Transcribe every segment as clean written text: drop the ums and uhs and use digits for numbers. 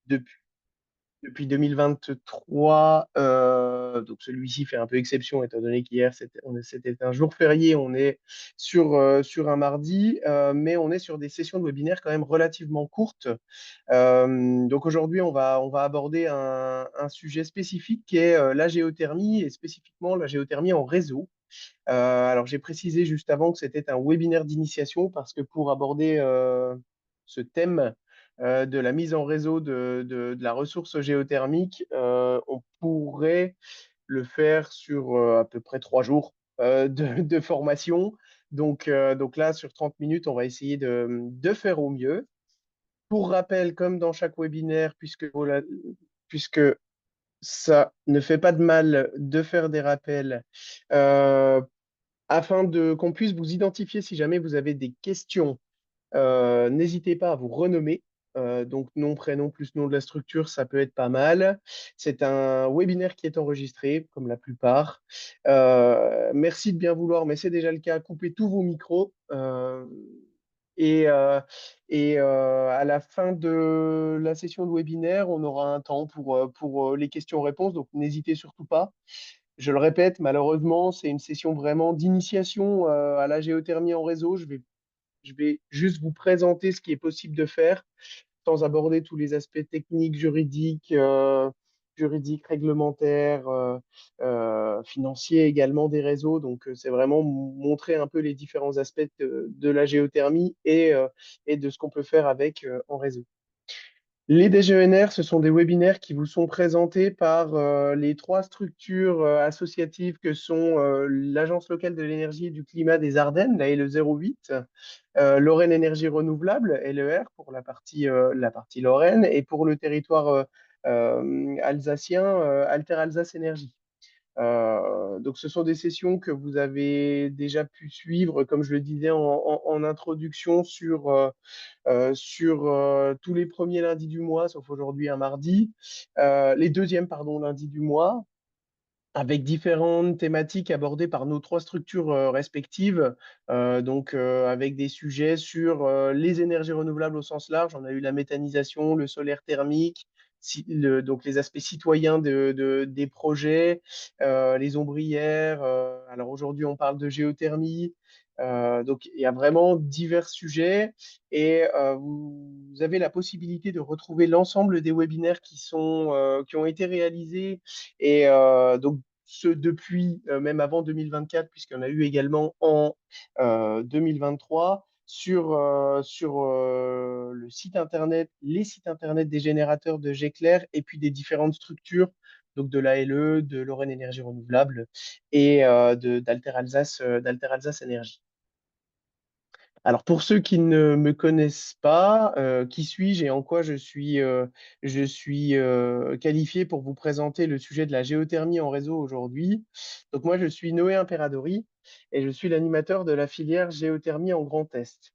depuis, depuis 2023. Donc celui-ci fait un peu exception étant donné qu'hier c'était un jour férié. On est sur un mardi, mais on est sur des sessions de webinaire quand même relativement courtes. Donc aujourd'hui, on va aborder un sujet spécifique qui est la géothermie et spécifiquement la géothermie en réseau. Alors, j'ai précisé juste avant que c'était un webinaire d'initiation parce que pour aborder ce thème de la mise en réseau de la ressource géothermique, on pourrait le faire sur à peu près 3 jours de formation. Donc là, sur 30 minutes, on va essayer de faire au mieux. Pour rappel, comme dans chaque webinaire, puisque ça ne fait pas de mal de faire des rappels, euh, afin de qu'on puisse vous identifier si jamais vous avez des questions. N'hésitez pas à vous renommer. Donc nom, prénom plus nom de la structure, ça peut être pas mal. C'est un webinaire qui est enregistré, comme la plupart. Merci de bien vouloir, mais c'est déjà le cas. Coupez tous vos micros. Et, euh, à la fin de la session de webinaire, on aura un temps pour les questions-réponses. Donc n'hésitez surtout pas. Je le répète, malheureusement, c'est une session vraiment d'initiation à la géothermie en réseau. Je vais juste vous présenter ce qui est possible de faire sans aborder tous les aspects techniques, juridiques, réglementaires, financiers également des réseaux. Donc, c'est vraiment montrer un peu les différents aspects de la géothermie et de ce qu'on peut faire avec en réseau. Les DGENR, ce sont des webinaires qui vous sont présentés par les trois structures associatives que sont l'Agence locale de l'énergie et du climat des Ardennes, la LE 08, Lorraine Énergie Renouvelable, LER, pour la partie Lorraine, et pour le territoire alsacien, Alter Alsace Énergie. Donc, ce sont des sessions que vous avez déjà pu suivre, comme je le disais en introduction, sur tous les premiers lundis du mois, sauf aujourd'hui un mardi, les deuxièmes, pardon, lundis du mois, avec différentes thématiques abordées par nos trois structures respectives, donc avec des sujets sur les énergies renouvelables au sens large. On a eu la méthanisation, le solaire thermique, donc les aspects citoyens des projets, les ombrières. Alors aujourd'hui, on parle de géothermie. Donc il y a vraiment divers sujets et vous avez la possibilité de retrouver l'ensemble des webinaires qui ont été réalisés et donc ce depuis même avant 2024, puisqu'il y en a eu également en 2023, sur le site internet, les sites internet des générateurs de Géclair et puis des différentes structures, donc de l'ALE, de Lorraine Énergie Renouvelable et d'Alter Alsace Énergie. Alors pour ceux qui ne me connaissent pas, qui suis-je et en quoi je suis qualifié pour vous présenter le sujet de la géothermie en réseau aujourd'hui. Donc moi je suis Noé Imperadori et je suis l'animateur de la filière géothermie en Grand Est.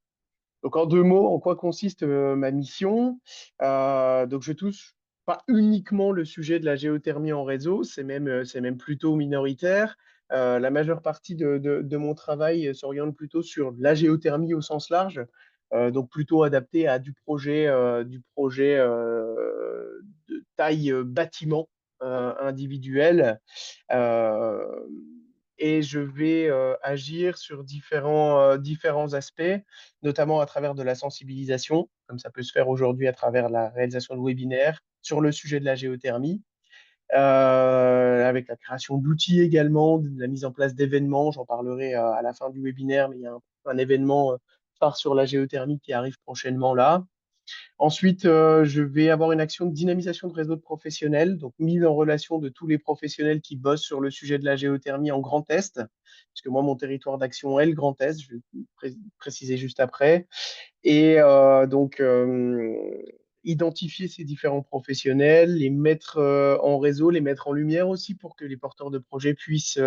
Donc en 2 mots, en quoi consiste ma mission? Donc je touche pas uniquement le sujet de la géothermie en réseau, c'est même plutôt minoritaire. La majeure partie de mon travail s'oriente plutôt sur la géothermie au sens large, donc plutôt adapté à du projet de taille bâtiment individuel. Euh, et je vais agir sur différents aspects, notamment à travers de la sensibilisation, comme ça peut se faire aujourd'hui à travers la réalisation de webinaires sur le sujet de la géothermie, avec la création d'outils également, de la mise en place d'événements. J'en parlerai à la fin du webinaire, mais il y a un événement phare sur la géothermie qui arrive prochainement là. Ensuite, je vais avoir une action de dynamisation de réseau de professionnels, donc mise en relation de tous les professionnels qui bossent sur le sujet de la géothermie en Grand Est, puisque moi, mon territoire d'action est le Grand Est, je vais préciser juste après. Et donc, identifier ces différents professionnels, les mettre en réseau, les mettre en lumière aussi pour que les porteurs de projets puissent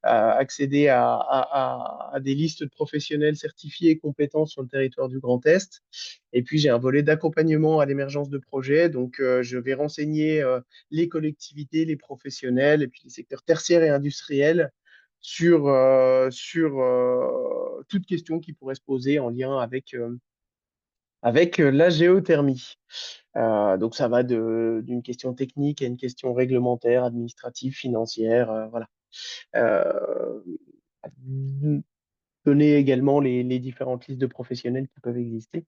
accéder à des listes de professionnels certifiés et compétents sur le territoire du Grand Est. Et puis, j'ai un volet d'accompagnement à l'émergence de projets. Donc, je vais renseigner les collectivités, les professionnels et puis les secteurs tertiaires et industriels sur toute question qui pourrait se poser en lien avec la géothermie. Donc ça va d'une question technique à une question réglementaire, administrative, financière, voilà. Euh, Donner également les différentes listes de professionnels qui peuvent exister.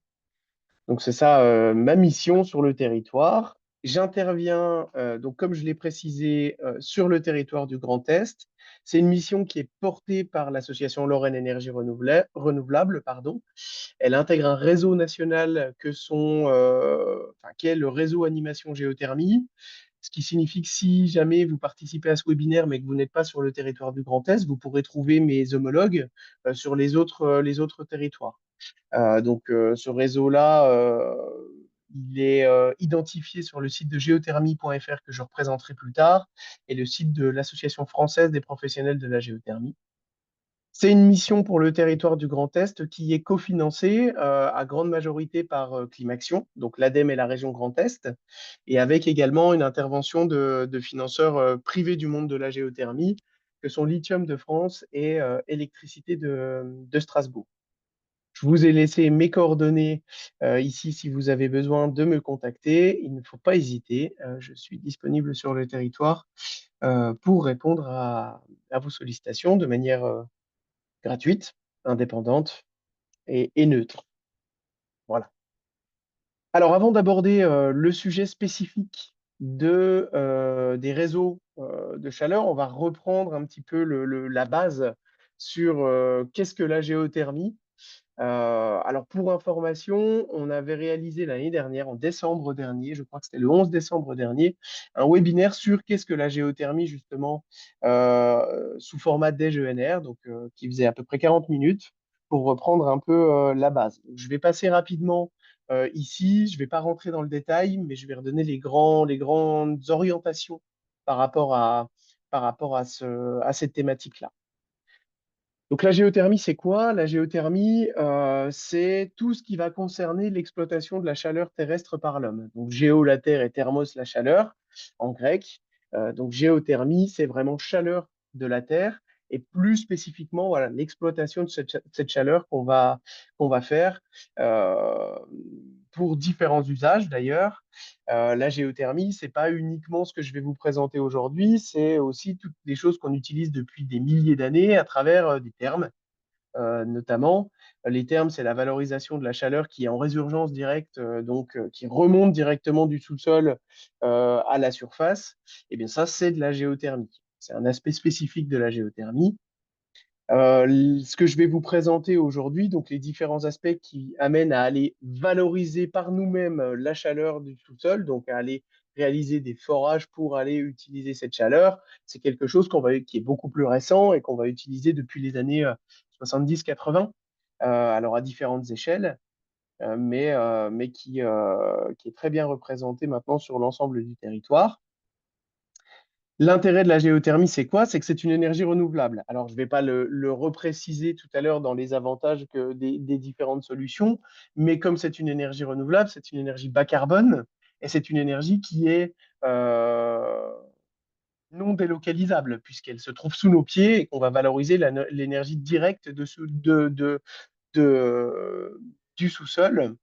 Donc c'est ça ma mission sur le territoire. J'interviens, donc comme je l'ai précisé, sur le territoire du Grand Est. C'est une mission qui est portée par l'association Lorraine Énergie Renouvelable, pardon. Elle intègre un réseau national qui est le réseau Animation Géothermie, ce qui signifie que si jamais vous participez à ce webinaire mais que vous n'êtes pas sur le territoire du Grand Est, vous pourrez trouver mes homologues sur les autres territoires. Ce réseau-là, il est identifié sur le site de géothermie.fr que je représenterai plus tard et le site de l'Association française des professionnels de la géothermie. C'est une mission pour le territoire du Grand Est qui est cofinancée à grande majorité par Climaction, donc l'ADEME et la région Grand Est, et avec également une intervention de financeurs privés du monde de la géothermie, que sont Lithium de France et Électricité de Strasbourg. Je vous ai laissé mes coordonnées ici si vous avez besoin de me contacter. Il ne faut pas hésiter. Je suis disponible sur le territoire pour répondre à vos sollicitations de manière gratuite, indépendante et neutre. Voilà. Alors, avant d'aborder le sujet spécifique des réseaux de chaleur, on va reprendre un petit peu la base sur qu'est-ce que la géothermie. Alors, pour information, on avait réalisé l'année dernière, en décembre dernier, je crois que c'était le 11 décembre dernier, un webinaire sur qu'est-ce que la géothermie, justement, sous format DGENR, donc qui faisait à peu près 40 minutes, pour reprendre un peu la base. Donc, je vais passer rapidement ici, je ne vais pas rentrer dans le détail, mais je vais redonner les grandes orientations par rapport à cette thématique-là. Donc la géothermie, c'est quoi? La géothermie, c'est tout ce qui va concerner l'exploitation de la chaleur terrestre par l'homme. Donc géo, la terre, et thermos, la chaleur, en grec. Donc géothermie, c'est vraiment chaleur de la terre, et plus spécifiquement, voilà, l'exploitation de cette chaleur qu'on va faire euh, pour différents usages d'ailleurs. La géothermie, c'est pas uniquement ce que je vais vous présenter aujourd'hui, c'est aussi toutes les choses qu'on utilise depuis des milliers d'années à travers des termes, notamment. Les termes, c'est la valorisation de la chaleur qui est en résurgence directe, qui remonte directement du sous-sol à la surface. Et bien ça, c'est de la géothermie. C'est un aspect spécifique de la géothermie. Ce que je vais vous présenter aujourd'hui, donc les différents aspects qui amènent à aller valoriser par nous-mêmes la chaleur du sous-sol, donc à aller réaliser des forages pour aller utiliser cette chaleur, c'est quelque chose qui est beaucoup plus récent et qu'on va utiliser depuis les années 70-80, alors à différentes échelles, qui est très bien représenté maintenant sur l'ensemble du territoire. L'intérêt de la géothermie, c'est quoi? C'est que c'est une énergie renouvelable. Alors, je ne vais pas le repréciser tout à l'heure dans les avantages des différentes solutions, mais comme c'est une énergie renouvelable, c'est une énergie bas carbone et c'est une énergie qui est non délocalisable puisqu'elle se trouve sous nos pieds et qu'on va valoriser l'énergie directe du sous-sol.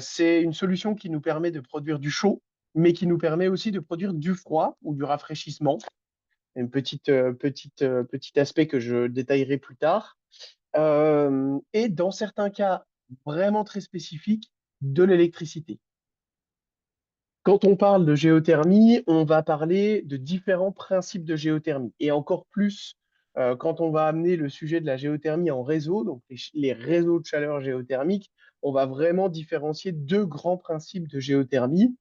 C'est une solution qui nous permet de produire du chaud, mais qui nous permet aussi de produire du froid ou du rafraîchissement, petit aspect que je détaillerai plus tard. Et dans certains cas vraiment très spécifiques, de l'électricité. Quand on parle de géothermie, on va parler de différents principes de géothermie. Et encore plus quand on va amener le sujet de la géothermie en réseau, donc les réseaux de chaleur géothermique, on va vraiment différencier deux grands principes de géothermie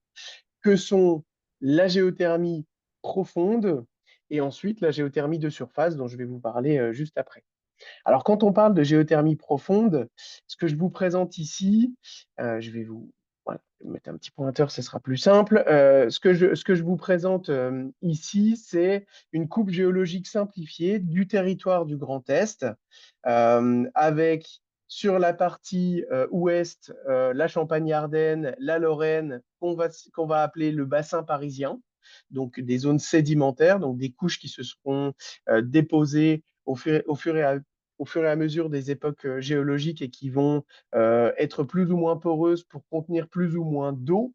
que sont la géothermie profonde et ensuite la géothermie de surface dont je vais vous parler juste après. Alors, quand on parle de géothermie profonde, ce que je vous présente ici, je vais vous voilà, mettre un petit pointeur, ce sera plus simple. Ce que je vous présente ici, c'est une coupe géologique simplifiée du territoire du Grand Est, avec sur la partie ouest la Champagne-Ardenne, la Lorraine, qu'on va appeler le bassin parisien, donc des zones sédimentaires, donc des couches qui se seront déposées au fur et à au fur et à mesure des époques géologiques et qui vont être plus ou moins poreuses pour contenir plus ou moins d'eau,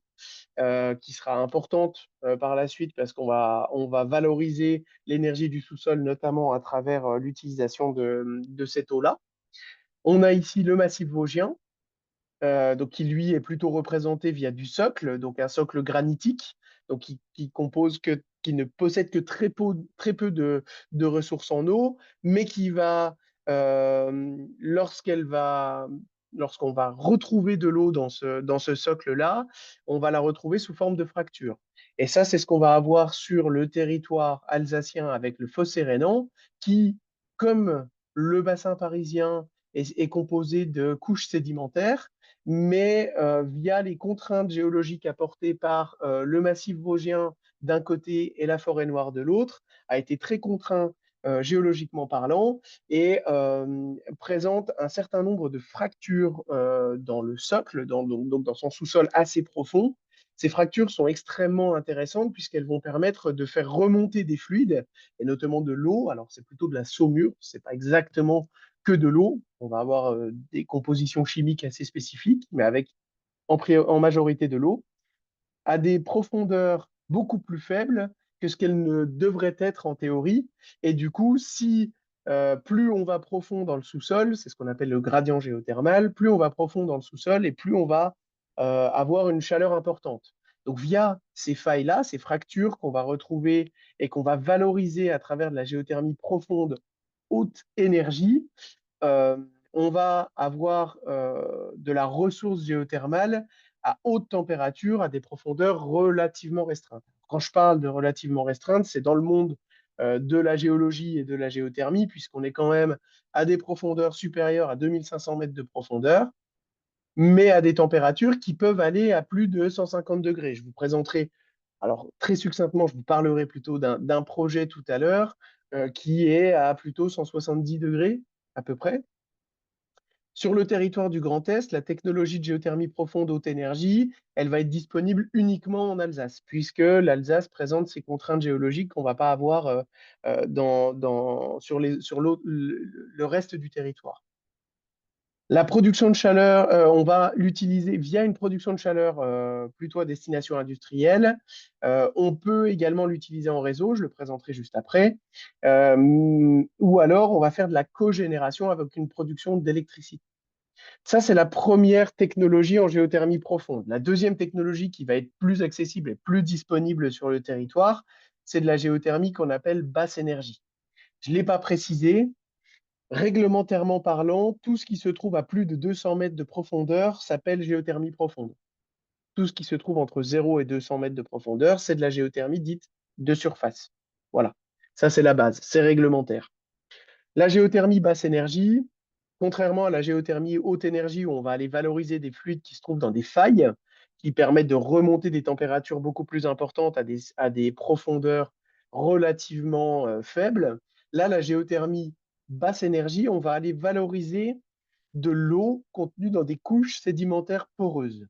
qui sera importante par la suite parce on va valoriser l'énergie du sous-sol, notamment à travers l'utilisation de cette eau-là. On a ici le massif vosgien, donc qui lui est plutôt représenté via du socle, donc un socle granitique, donc qui ne possède que très peu de ressources en eau, mais qui va, lorsqu'on va retrouver de l'eau dans ce socle-là, on va la retrouver sous forme de fracture. Et ça, c'est ce qu'on va avoir sur le territoire alsacien avec le fossé rhénan, qui, comme le bassin parisien, est composé de couches sédimentaires, mais via les contraintes géologiques apportées par le massif vosgien d'un côté et la forêt noire de l'autre, a été très contraint géologiquement parlant et présente un certain nombre de fractures dans le socle, donc dans son sous-sol assez profond. Ces fractures sont extrêmement intéressantes puisqu'elles vont permettre de faire remonter des fluides, et notamment de l'eau. Alors, c'est plutôt de la saumure, c'est pas exactement que de l'eau. On va avoir des compositions chimiques assez spécifiques, mais avec en majorité de l'eau, à des profondeurs beaucoup plus faibles que ce qu'elles ne devraient être en théorie. Et du coup, si plus on va profond dans le sous-sol, c'est ce qu'on appelle le gradient géothermal, plus on va profond dans le sous-sol et plus on va avoir une chaleur importante. Donc via ces failles-là, ces fractures qu'on va retrouver et qu'on va valoriser à travers de la géothermie profonde haute énergie, euh, on va avoir de la ressource géothermale à haute température, à des profondeurs relativement restreintes. Quand je parle de relativement restreintes, c'est dans le monde de la géologie et de la géothermie, puisqu'on est quand même à des profondeurs supérieures à 2500 mètres de profondeur, mais à des températures qui peuvent aller à plus de 150 degrés. Je vous présenterai, alors très succinctement, je vous parlerai plutôt d'un projet tout à l'heure qui est à plutôt 170 degrés à peu près. Sur le territoire du Grand Est, la technologie de géothermie profonde haute énergie, elle va être disponible uniquement en Alsace, puisque l'Alsace présente ces contraintes géologiques qu'on ne va pas avoir sur le reste du territoire. La production de chaleur, on va l'utiliser via une production de chaleur plutôt à destination industrielle. On peut également l'utiliser en réseau, je le présenterai juste après. Ou alors, on va faire de la cogénération avec une production d'électricité. Ça, c'est la première technologie en géothermie profonde. La deuxième technologie qui va être plus accessible et plus disponible sur le territoire, c'est de la géothermie qu'on appelle basse énergie. Je ne l'ai pas précisé. Réglementairement parlant, tout ce qui se trouve à plus de 200 mètres de profondeur s'appelle géothermie profonde. Tout ce qui se trouve entre 0 et 200 mètres de profondeur, c'est de la géothermie dite de surface. Voilà, ça c'est la base, c'est réglementaire. La géothermie basse énergie, contrairement à la géothermie haute énergie où on va aller valoriser des fluides qui se trouvent dans des failles, qui permettent de remonter des températures beaucoup plus importantes à des profondeurs relativement faibles, là, la géothermie basse énergie, on va aller valoriser de l'eau contenue dans des couches sédimentaires poreuses.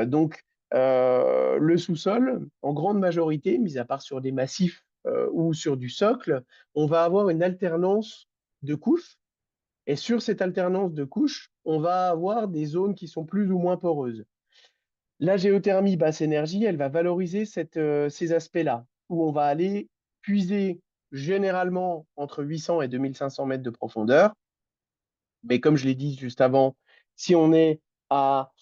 Donc, le sous-sol, en grande majorité, mis à part sur des massifs ou sur du socle, on va avoir une alternance de couches et sur cette alternance de couches, on va avoir des zones qui sont plus ou moins poreuses. La géothermie basse énergie, elle va valoriser ces aspects-là, où on va aller puiser généralement entre 800 et 2500 mètres de profondeur. Mais comme je l'ai dit juste avant, si on est à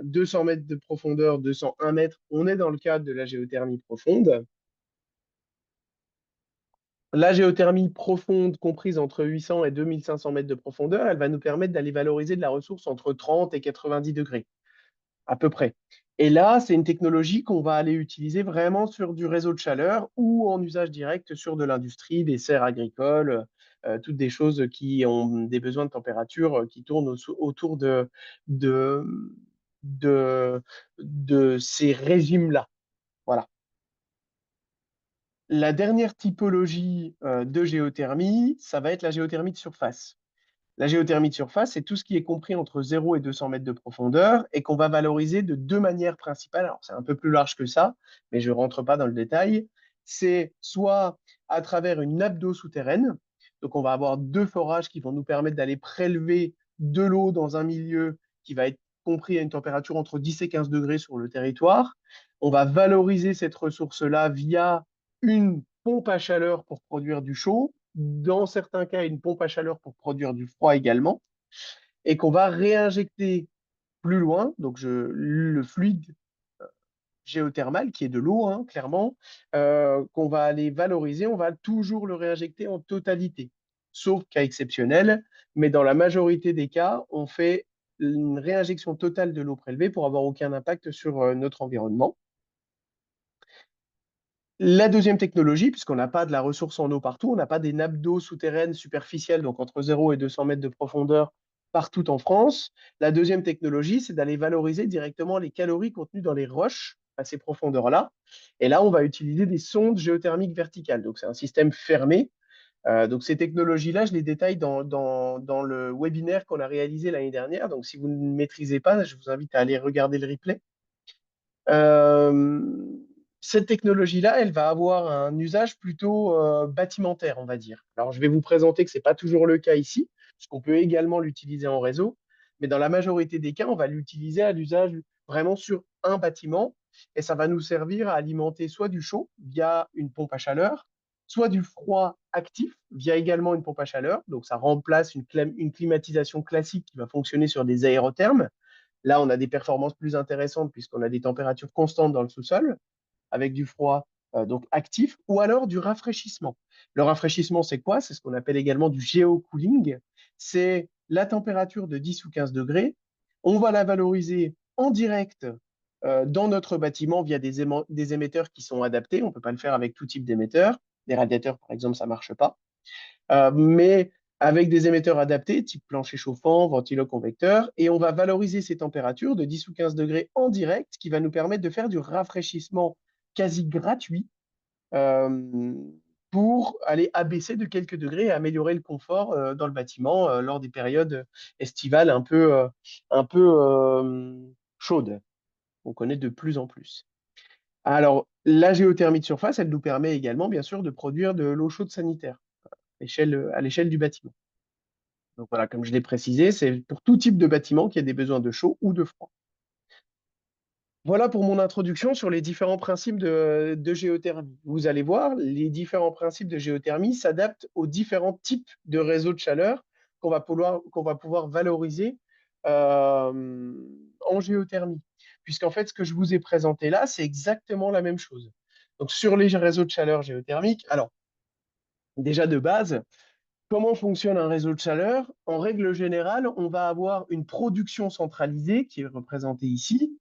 200 mètres de profondeur, 201 mètres, on est dans le cadre de la géothermie profonde. La géothermie profonde, comprise entre 800 et 2500 mètres de profondeur, elle va nous permettre d'aller valoriser de la ressource entre 30 et 90 degrés, à peu près. Et là, c'est une technologie qu'on va aller utiliser vraiment sur du réseau de chaleur ou en usage direct sur de l'industrie, des serres agricoles, toutes des choses qui ont des besoins de température qui tournent autour de, de, de ces régimes-là. Voilà. La dernière typologie de géothermie, ça va être la géothermie de surface. La géothermie de surface, c'est tout ce qui est compris entre 0 et 200 mètres de profondeur et qu'on va valoriser de deux manières principales. Alors, c'est un peu plus large que ça, mais je ne rentre pas dans le détail. C'est soit à travers une nappe d'eau souterraine. Donc, on va avoir deux forages qui vont nous permettre d'aller prélever de l'eau dans un milieu qui va être compris à une température entre 10 et 15 degrés sur le territoire. On va valoriser cette ressource-là via une pompe à chaleur pour produire du chaud, dans certains cas, une pompe à chaleur pour produire du froid également, et qu'on va réinjecter plus loin, donc le fluide géothermal, qui est de l'eau, hein, clairement, qu'on va aller valoriser, on va toujours le réinjecter en totalité, sauf cas exceptionnel, mais dans la majorité des cas, on fait une réinjection totale de l'eau prélevée pour avoir aucun impact sur notre environnement. La deuxième technologie, puisqu'on n'a pas de la ressource en eau partout, on n'a pas des nappes d'eau souterraines superficielles, donc entre 0 et 200 mètres de profondeur partout en France. La deuxième technologie, c'est d'aller valoriser directement les calories contenues dans les roches à ces profondeurs-là. Et là, on va utiliser des sondes géothermiques verticales. Donc, c'est un système fermé. Donc, ces technologies-là, je les détaille dans le webinaire qu'on a réalisé l'année dernière. Donc, si vous ne maîtrisez pas, je vous invite à aller regarder le replay. Euh, cette technologie-là, elle va avoir un usage plutôt bâtimentaire, on va dire. Alors, je vais vous présenter que ce n'est pas toujours le cas ici, puisqu'on peut également l'utiliser en réseau, mais dans la majorité des cas, on va l'utiliser à l'usage vraiment sur un bâtiment, et ça va nous servir à alimenter soit du chaud via une pompe à chaleur, soit du froid actif via également une pompe à chaleur. Donc, ça remplace une climatisation classique qui va fonctionner sur des aérothermes. Là, on a des performances plus intéressantes puisqu'on a des températures constantes dans le sous-sol avec du froid donc actif ou alors du rafraîchissement. Le rafraîchissement, c'est quoi? C'est ce qu'on appelle également du géocooling. C'est la température de 10 ou 15 degrés. On va la valoriser en direct dans notre bâtiment via des émetteurs qui sont adaptés. On ne peut pas le faire avec tout type d'émetteurs. Les radiateurs, par exemple, ça ne marche pas. Mais avec des émetteurs adaptés, type plancher chauffant, ventilo-convecteur, et on va valoriser ces températures de 10 ou 15 degrés en direct, qui va nous permettre de faire du rafraîchissement quasi gratuit euh, pour aller abaisser de quelques degrés et améliorer le confort dans le bâtiment lors des périodes estivales un peu chaudes. On connaît de plus en plus. Alors, la géothermie de surface, elle nous permet également, bien sûr, de produire de l'eau chaude sanitaire à l'échelle du bâtiment. Donc voilà, comme je l'ai précisé, c'est pour tout type de bâtiment qui a des besoins de chaud ou de froid. Voilà pour mon introduction sur les différents principes de géothermie. Vous allez voir, les différents principes de géothermie s'adaptent aux différents types de réseaux de chaleur qu'on va pouvoir valoriser en géothermie. Puisqu'en fait, ce que je vous ai présenté là, c'est exactement la même chose. Donc sur les réseaux de chaleur géothermiques, alors déjà de base, comment fonctionne un réseau de chaleur? En règle générale, on va avoir une production centralisée qui est représentée ici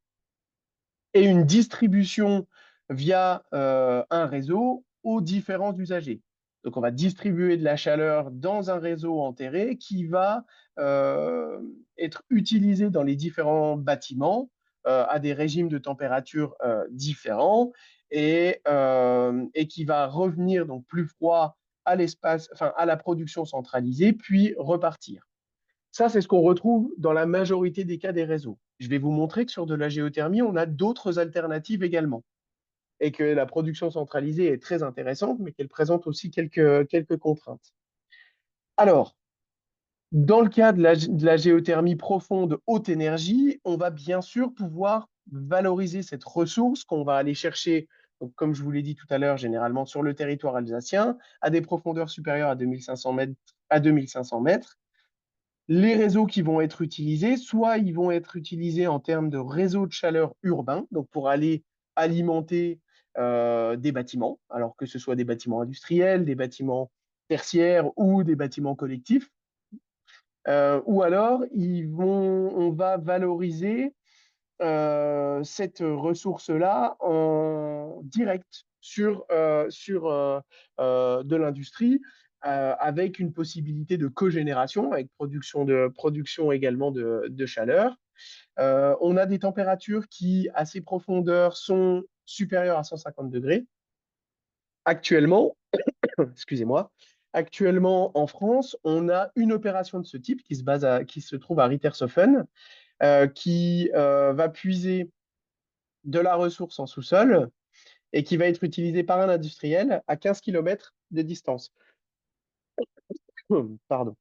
et une distribution via un réseau aux différents usagers. Donc, on va distribuer de la chaleur dans un réseau enterré qui va euh, être utilisé dans les différents bâtiments à des régimes de température différents et qui va revenir donc plus froid à l'espace, enfin à la production centralisée, puis repartir. Ça, c'est ce qu'on retrouve dans la majorité des cas des réseaux. Je vais vous montrer que sur de la géothermie, on a d'autres alternatives également et que la production centralisée est très intéressante, mais qu'elle présente aussi quelques contraintes. Alors, dans le cas de la géothermie profonde haute énergie, on va bien sûr pouvoir valoriser cette ressource qu'on va aller chercher, donc, comme je vous l'ai dit tout à l'heure, généralement sur le territoire alsacien, à des profondeurs supérieures à 2500 mètres, à 2500 mètres. Les réseaux qui vont être utilisés, soit ils vont être utilisés en termes de réseaux de chaleur urbains, donc pour aller alimenter des bâtiments, alors que ce soit des bâtiments industriels, des bâtiments tertiaires ou des bâtiments collectifs, ou alors on va valoriser cette ressource-là en direct sur de l'industrie avec une possibilité de cogénération, avec production également de chaleur. On a des températures qui, à ces profondeurs, sont supérieures à 150 degrés. Actuellement, excusez-moi, actuellement en France, on a une opération de ce type qui se trouve à Rittershofen, qui va puiser de la ressource en sous-sol et qui va être utilisée par un industriel à 15 km de distance. Pardon.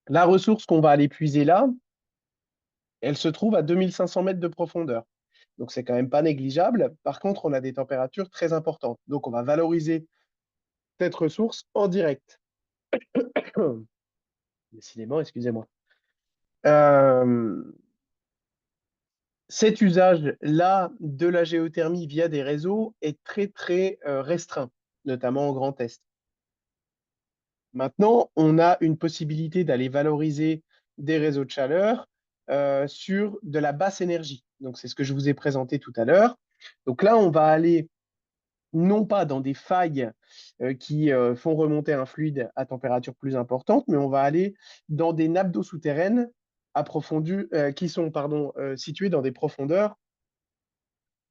La ressource qu'on va aller puiser là, elle se trouve à 2500 mètres de profondeur. Donc, c'est quand même pas négligeable. Par contre, on a des températures très importantes. Donc, on va valoriser cette ressource en direct. Décidément, excusez-moi. Euh, Cet usage-là de la géothermie via des réseaux est très, très restreint, notamment au Grand Est. Maintenant, on a une possibilité d'aller valoriser des réseaux de chaleur sur de la basse énergie. Donc, c'est ce que je vous ai présenté tout à l'heure. Donc là, on va aller non pas dans des failles qui font remonter un fluide à température plus importante, mais on va aller dans des nappes d'eau souterraines approfondies, qui sont situées dans des profondeurs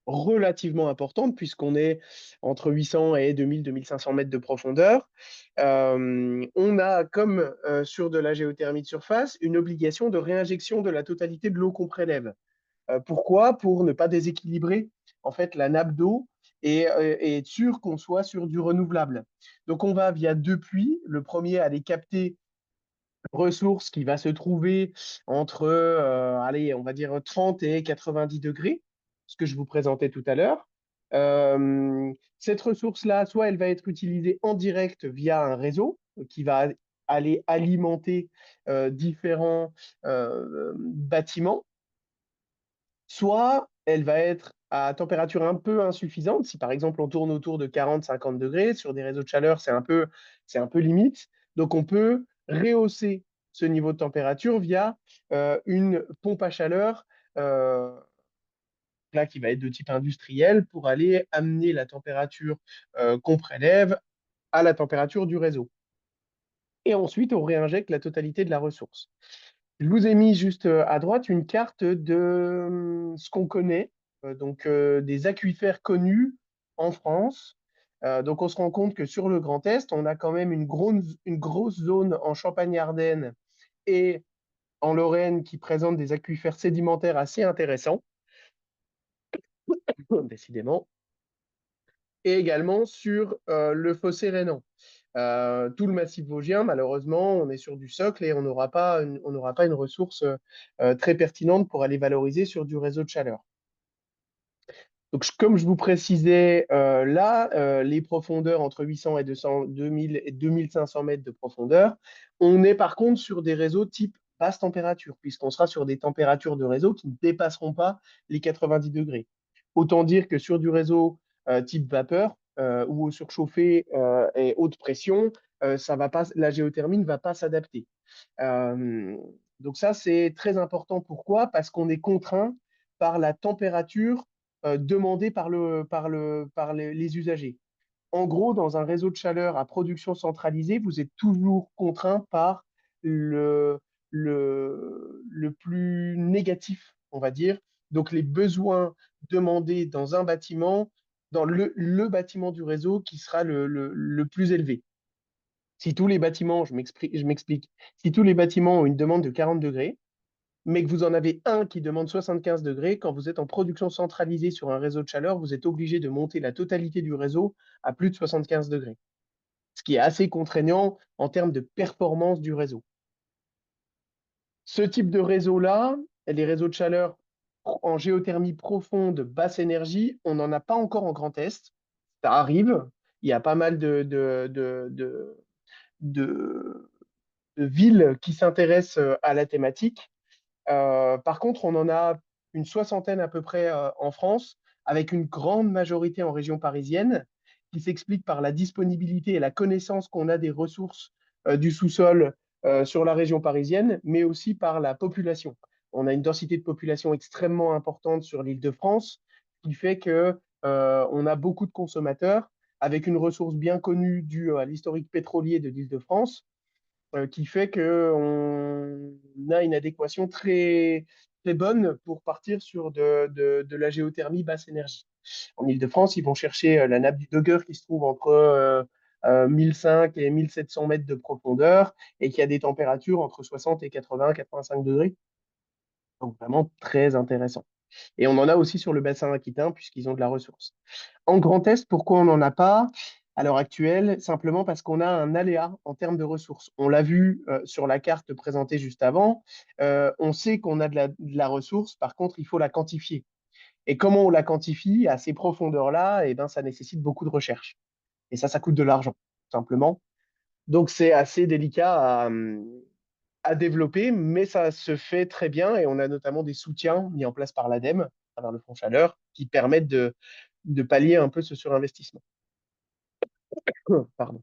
relativement importantes, puisqu'on est entre 800 et 2000-2500 mètres de profondeur. On a, comme sur de la géothermie de surface, une obligation de réinjection de la totalité de l'eau qu'on prélève. Pourquoi? Pour ne pas déséquilibrer en fait la nappe d'eau et être sûr qu'on soit sur du renouvelable. Donc on va via deux puits. Le premier aller capter ressource qui va se trouver entre, allez, on va dire 30 et 90 degrés, ce que je vous présentais tout à l'heure. Cette ressource-là, soit elle va être utilisée en direct via un réseau qui va aller alimenter différents bâtiments, soit elle va être à température un peu insuffisante. Si par exemple on tourne autour de 40-50 degrés, sur des réseaux de chaleur, c'est un peu limite. Donc on peut rehausser ce niveau de température via une pompe à chaleur euh, là, qui va être de type industriel pour aller amener la température qu'on prélève à la température du réseau. Et ensuite, on réinjecte la totalité de la ressource. Je vous ai mis juste à droite une carte de ce qu'on connaît, des aquifères connus en France. Donc on se rend compte que sur le Grand Est, on a quand même une grosse zone en Champagne-Ardenne et en Lorraine qui présente des aquifères sédimentaires assez intéressants, décidément, et également sur le fossé rhénan. Tout le massif vosgien, malheureusement, on est sur du socle et on n'aura pas une ressource très pertinente pour aller valoriser sur du réseau de chaleur. Donc, comme je vous précisais là, les profondeurs entre 800 et 200, 2000 et 2500 mètres de profondeur, on est par contre sur des réseaux type basse température, puisqu'on sera sur des températures de réseau qui ne dépasseront pas les 90 degrés. Autant dire que sur du réseau type vapeur ou eau surchauffée et haute pression, ça va pas, la géothermie ne va pas s'adapter. Euh, donc ça, c'est très important. Pourquoi? Parce qu'on est contraint par la température demandée par les usagers. En gros, dans un réseau de chaleur à production centralisée, vous êtes toujours contraint par le, le plus négatif, on va dire. Donc les besoins demandés dans un bâtiment, dans le bâtiment du réseau qui sera le plus élevé. Si tous les bâtiments, je m'explique, si tous les bâtiments ont une demande de 40 degrés, mais que vous en avez un qui demande 75 degrés, quand vous êtes en production centralisée sur un réseau de chaleur, vous êtes obligé de monter la totalité du réseau à plus de 75 degrés, ce qui est assez contraignant en termes de performance du réseau. Ce type de réseau-là, les réseaux de chaleur en géothermie profonde, basse énergie, on n'en a pas encore en Grand Est. Ça arrive. Il y a pas mal de de villes qui s'intéressent à la thématique. Par contre, on en a une soixantaine à peu près en France, avec une grande majorité en région parisienne, qui s'explique par la disponibilité et la connaissance qu'on a des ressources du sous-sol sur la région parisienne, mais aussi par la population. On a une densité de population extrêmement importante sur l'Île-de-France, qui fait que on a beaucoup de consommateurs, avec une ressource bien connue due à l'historique pétrolier de l'Île-de-France, qui fait qu'on a une adéquation très, très bonne pour partir sur de la géothermie basse énergie. En Ile-de-France, ils vont chercher la nappe du Dogger qui se trouve entre 1005 et 1700 mètres de profondeur et qui a des températures entre 60 et 80, 85 degrés. Donc vraiment très intéressant. Et on en a aussi sur le bassin aquitain, puisqu'ils ont de la ressource. En Grand Est, pourquoi on n'en a pas à l'heure actuelle? Simplement parce qu'on a un aléa en termes de ressources. On l'a vu sur la carte présentée juste avant. On sait qu'on a de la ressource, par contre, il faut la quantifier. Et comment on la quantifie à ces profondeurs-là? Eh ben, ça nécessite beaucoup de recherche. Et ça coûte de l'argent, tout simplement. Donc, c'est assez délicat à développer, mais ça se fait très bien. Et on a notamment des soutiens mis en place par l'ADEME, à travers le Fonds Chaleur, qui permettent de pallier un peu ce surinvestissement. Pardon.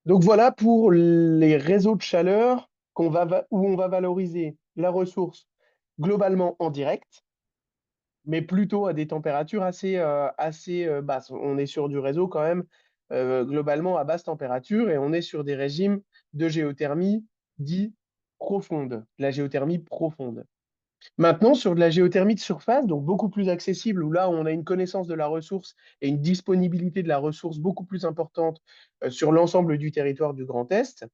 Donc voilà pour les réseaux de chaleur où on va valoriser la ressource globalement en direct, mais plutôt à des températures assez basses. On est sur du réseau quand même globalement à basse température et on est sur des régimes de géothermie dits profonde, la géothermie profonde. Maintenant, sur de la géothermie de surface, donc beaucoup plus accessible, où là, on a une connaissance de la ressource et une disponibilité de la ressource beaucoup plus importante sur l'ensemble du territoire du Grand Est.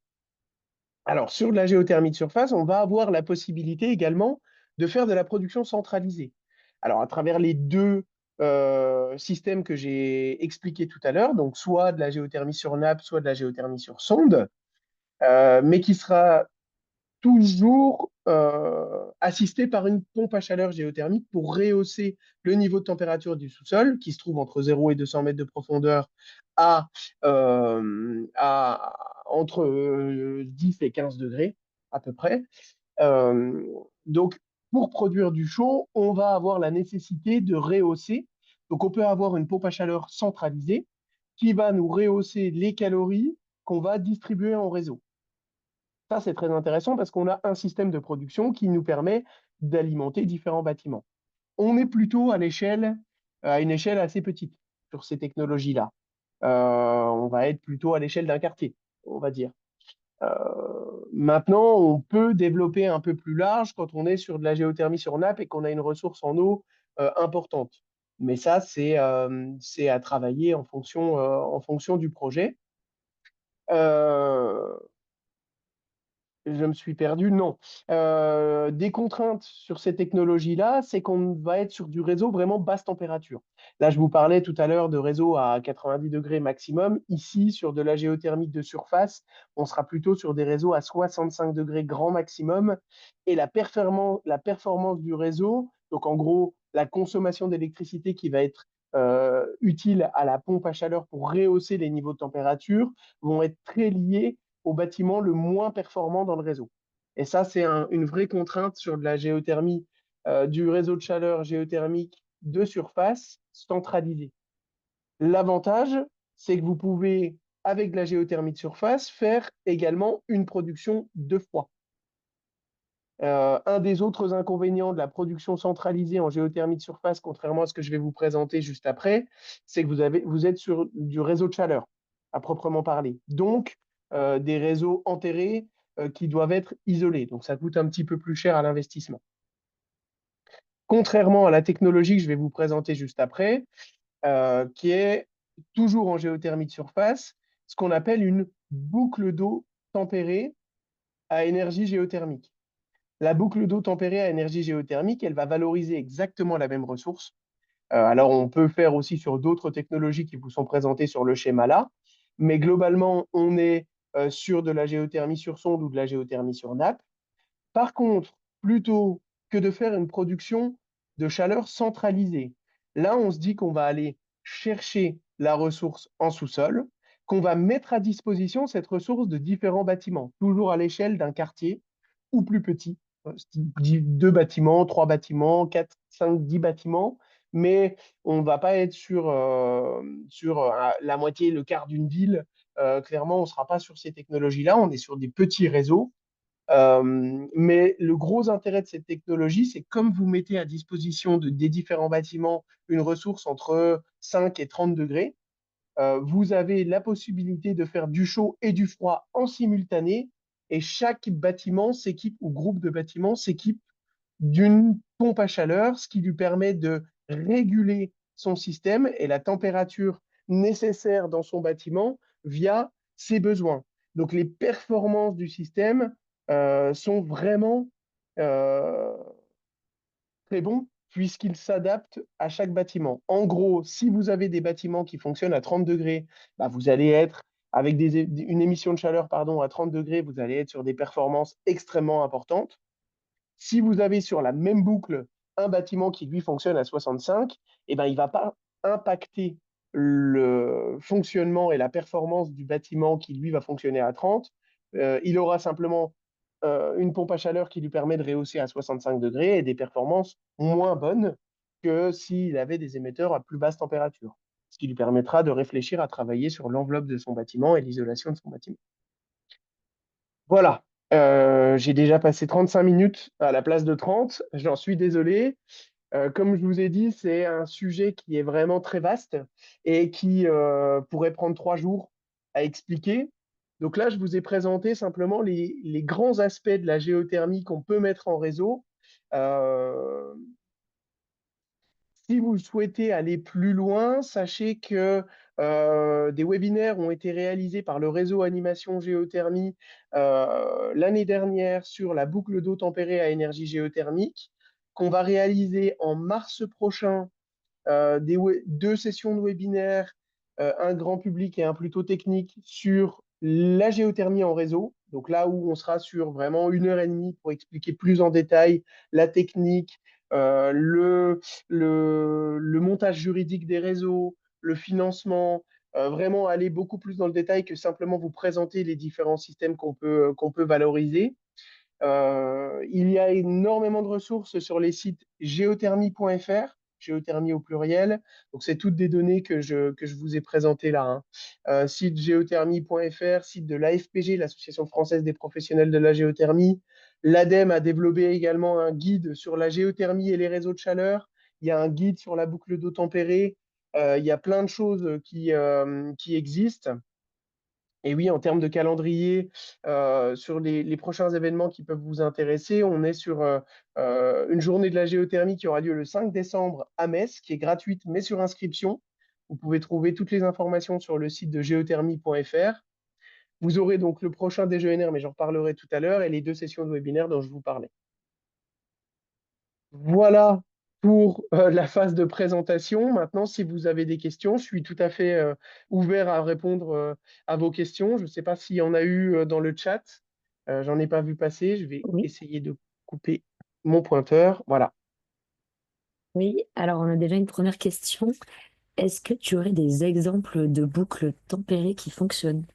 Alors, sur de la géothermie de surface, on va avoir la possibilité également de faire de la production centralisée. Alors, à travers les deux systèmes que j'ai expliqués tout à l'heure, donc soit de la géothermie sur nappe, soit de la géothermie sur sonde, mais qui sera toujours assisté par une pompe à chaleur géothermique pour rehausser le niveau de température du sous-sol, qui se trouve entre 0 et 200 mètres de profondeur, entre 10 et 15 degrés à peu près. Euh, donc, pour produire du chaud, on va avoir la nécessité de rehausser. Donc, on peut avoir une pompe à chaleur centralisée qui va nous rehausser les calories qu'on va distribuer en réseau. Ça, c'est très intéressant parce qu'on a un système de production qui nous permet d'alimenter différents bâtiments. On est plutôt à une échelle assez petite sur ces technologies-là. On va être plutôt à l'échelle d'un quartier, on va dire. Maintenant, on peut développer un peu plus large quand on est sur de la géothermie sur nappe et qu'on a une ressource en eau importante. Mais ça, c'est à travailler en fonction du projet. Euh, Je me suis perdu, non. Des contraintes sur ces technologies-là, c'est qu'on va être sur du réseau vraiment basse température. Là, je vous parlais tout à l'heure de réseau à 90 degrés maximum. Ici, sur de la géothermie de surface, on sera plutôt sur des réseaux à 65 degrés grand maximum. Et la performance du réseau, donc en gros, la consommation d'électricité qui va être utile à la pompe à chaleur pour rehausser les niveaux de température, vont être très liées au bâtiment le moins performant dans le réseau. Et ça, c'est une vraie contrainte sur de la géothermie, du réseau de chaleur géothermique de surface centralisé. L'avantage, c'est que vous pouvez, avec de la géothermie de surface, faire également une production de froid. Un des autres inconvénients de la production centralisée en géothermie de surface, contrairement à ce que je vais vous présenter juste après, c'est que vous êtes sur du réseau de chaleur, à proprement parler. Donc, des réseaux enterrés qui doivent être isolés. Donc, ça coûte un petit peu plus cher à l'investissement. Contrairement à la technologie que je vais vous présenter juste après, qui est toujours en géothermie de surface, ce qu'on appelle une boucle d'eau tempérée à énergie géothermique. La boucle d'eau tempérée à énergie géothermique, elle va valoriser exactement la même ressource. Alors, on peut faire aussi sur d'autres technologies qui vous sont présentées sur le schéma là, mais globalement, on est sur de la géothermie sur sonde ou de la géothermie sur nappe. Par contre, plutôt que de faire une production de chaleur centralisée, là, on se dit qu'on va aller chercher la ressource en sous-sol, qu'on va mettre à disposition cette ressource de différents bâtiments, toujours à l'échelle d'un quartier ou plus petit, deux bâtiments, trois bâtiments, quatre, cinq, 10 bâtiments, mais on ne va pas être sur la moitié, le quart d'une ville. Clairement, on ne sera pas sur ces technologies-là, on est sur des petits réseaux mais le gros intérêt de cette technologie, c'est comme vous mettez à disposition des différents bâtiments une ressource entre 5 et 30 degrés, vous avez la possibilité de faire du chaud et du froid en simultané et chaque bâtiment s'équipe ou groupe de bâtiments s'équipe d'une pompe à chaleur, ce qui lui permet de réguler son système et la température nécessaire dans son bâtiment via ses besoins. Donc les performances du système sont vraiment euh, très bon puisqu'il s'adapte à chaque bâtiment. En gros, si vous avez des bâtiments qui fonctionnent à 30 degrés, bah, vous allez être avec une émission de chaleur pardon, à 30 degrés, vous allez être sur des performances extrêmement importantes. Si vous avez sur la même boucle un bâtiment qui lui fonctionne à 65, eh ben, il ne va pas impacter le fonctionnement et la performance du bâtiment qui lui va fonctionner à 30. Il aura simplement une pompe à chaleur qui lui permet de rehausser à 65 degrés et des performances moins bonnes que s'il avait des émetteurs à plus basse température, ce qui lui permettra de réfléchir à travailler sur l'enveloppe de son bâtiment et l'isolation de son bâtiment. Voilà. J'ai déjà passé 35 minutes à la place de 30. J'en suis désolé. Comme je vous ai dit, c'est un sujet qui est vraiment très vaste et qui pourrait prendre 3 jours à expliquer. Donc là, je vous ai présenté simplement les grands aspects de la géothermie qu'on peut mettre en réseau. Euh, Si vous souhaitez aller plus loin, sachez que des webinaires ont été réalisés par le réseau Animation Géothermie l'année dernière sur la boucle d'eau tempérée à énergie géothermique, qu'on va réaliser en mars prochain 2 sessions de webinaire, un grand public et un plutôt technique sur la géothermie en réseau. Donc là où on sera sur vraiment 1 heure et demie pour expliquer plus en détail la technique, le montage juridique des réseaux, le financement, vraiment aller beaucoup plus dans le détail que simplement vous présenter les différents systèmes qu'on peut valoriser. Il y a énormément de ressources sur les sites géothermie.fr, géothermie au pluriel. Donc, c'est toutes des données que je vous ai présentées là, hein. Site géothermie.fr, site de l'AFPG, l'Association française des professionnels de la géothermie. L'ADEME a développé également un guide sur la géothermie et les réseaux de chaleur. Il y a un guide sur la boucle d'eau tempérée. Il y a plein de choses qui existent. Et oui, en termes de calendrier, sur les prochains événements qui peuvent vous intéresser, on est sur une journée de la géothermie qui aura lieu le 5 décembre à Metz, qui est gratuite mais sur inscription. Vous pouvez trouver toutes les informations sur le site de géothermie.fr. Vous aurez donc le prochain DGNR, mais j'en reparlerai tout à l'heure, et les 2 sessions de webinaire dont je vous parlais. Voilà pour la phase de présentation. Maintenant, si vous avez des questions, je suis tout à fait ouvert à répondre à vos questions. Je ne sais pas s'il y en a eu dans le chat. J'en ai pas vu passer. Je vais Oui, essayer de couper mon pointeur. Voilà. oui. Alors, on a déjà une première question. Est-ce que tu aurais des exemples de boucles tempérées qui fonctionnent?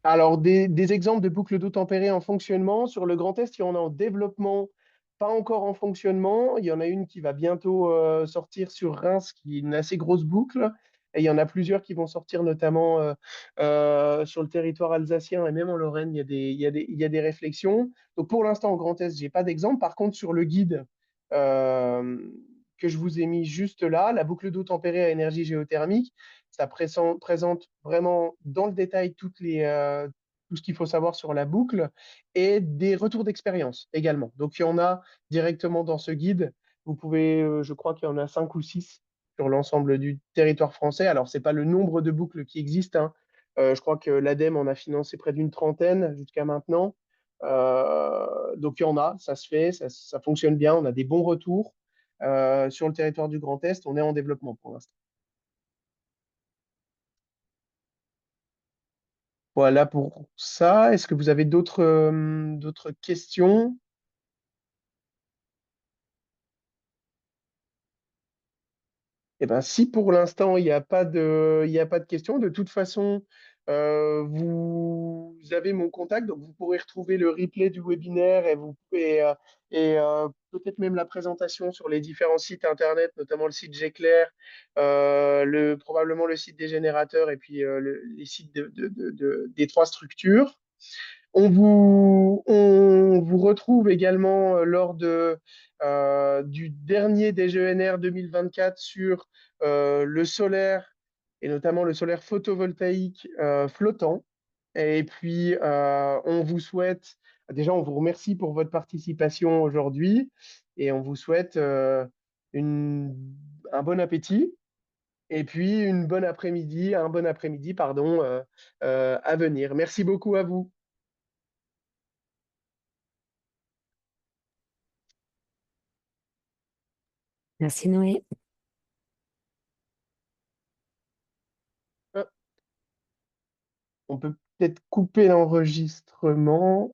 Alors, des exemples de boucles d'eau tempérées en fonctionnement. Sur le Grand Est, il y en a en développement, pas encore en fonctionnement. Il y en a une qui va bientôt sortir sur Reims, qui est une assez grosse boucle. Et il y en a plusieurs qui vont sortir, notamment sur le territoire alsacien et même en Lorraine, il y a des réflexions. Donc, pour l'instant, au Grand Est, je n'ai pas d'exemple. Par contre, sur le guide euh, que je vous ai mis juste là, la boucle d'eau tempérée à énergie géothermique, ça présente vraiment dans le détail tout ce qu'il faut savoir sur la boucle et des retours d'expérience également. Donc, il y en a directement dans ce guide. Vous pouvez, je crois qu'il y en a 5 ou 6 sur l'ensemble du territoire français. Alors, ce n'est pas le nombre de boucles qui existent, hein. Je crois que l'ADEME en a financé près d'une trentaine jusqu'à maintenant. Donc, il y en a, ça se fait, ça fonctionne bien, on a des bons retours. Sur le territoire du Grand Est, on est en développement pour l'instant. Voilà pour ça. Est-ce que vous avez d'autres questions? Eh ben, si pour l'instant il y a pas de questions, de toute façon, vous avez mon contact, donc vous pourrez retrouver le replay du webinaire et peut-être même la présentation sur les différents sites internet, notamment le site Géclair, probablement le site des générateurs et puis les sites des 3 structures. On vous retrouve également lors du dernier DGENR 2024 sur le solaire et notamment le solaire photovoltaïque flottant. Et puis, déjà, on vous remercie pour votre participation aujourd'hui et on vous souhaite une- un bon appétit et puis un bon après-midi, pardon, à venir. Merci beaucoup à vous. Merci Noé. On peut peut-être couper l'enregistrement.